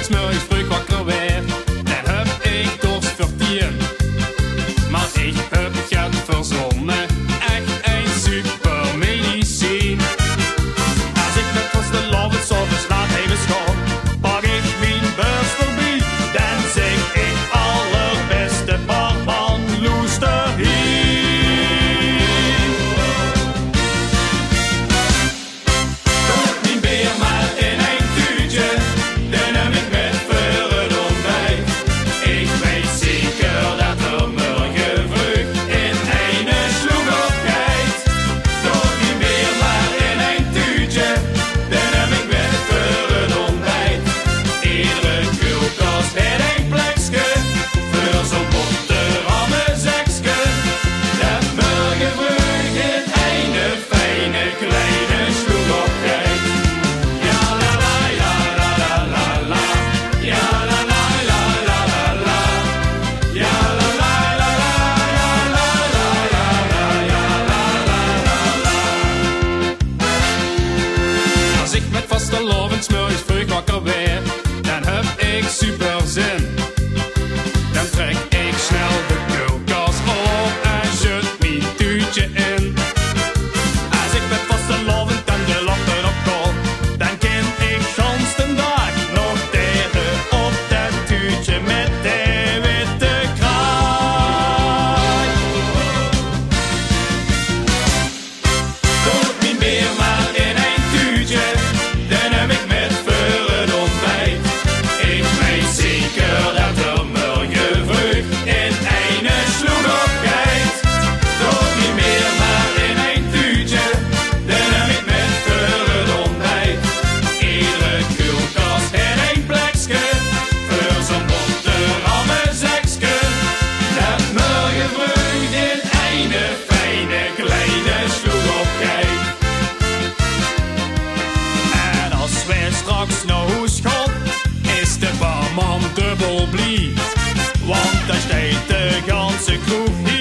s'morgens vroeg wakker weer, dan heb ik dorst voor 10. Maar ik heb het verzonnen, echt een super medicijn. Als ik met vastelavond s'avonds laat even school, pak ik mijn beurs voorbij, dan zing ik allerbeste barman loester hier. Doe mijn beer maar in een tuutje, dan heb ik met voor het ontbijt. Ik weet zeker dat er morgen vroeg in een sloeg op geit. Doe mijn beer maar in een tuutje, dan heb ik met voor het ontbijt. Iedere koelkast heeft een plekje, voor zo'n boterhamme zekske. Dat morgen vroeg in een fijne kleine sloeg op geit. Ja la la, ja la la la la, ja la la la la la la, ja la la la la, ja la la la la, ja la la la la. Als ik met vastelavond s'morgens vroeg wakker weer, dan heb ik super zin. Dan trek ik snel de koelkast op en zet mijn tuutje in. Als ik met vastelavond dan de lampen op kool, dan kan ik gans de dag nog tegen op dat tuutje met de witte kraai. Doe mijn beer maar in een tuutje, dan heb ik met voor het ontbijt. Ik weet zeker dat er morgen vroeg in een sloeg op geit. Doe mijn beer maar in een tuutje, dan heb ik met voor het ontbijt. Iedere koelkast heeft een plekje, voor zo'n boterhamme zekske. Dat morgen vroeg in een fijne kleine sloeg op geit. En als wij straks naar huis gaan, is de barman dubbel blij. Want daar staat de ganse kroeg hier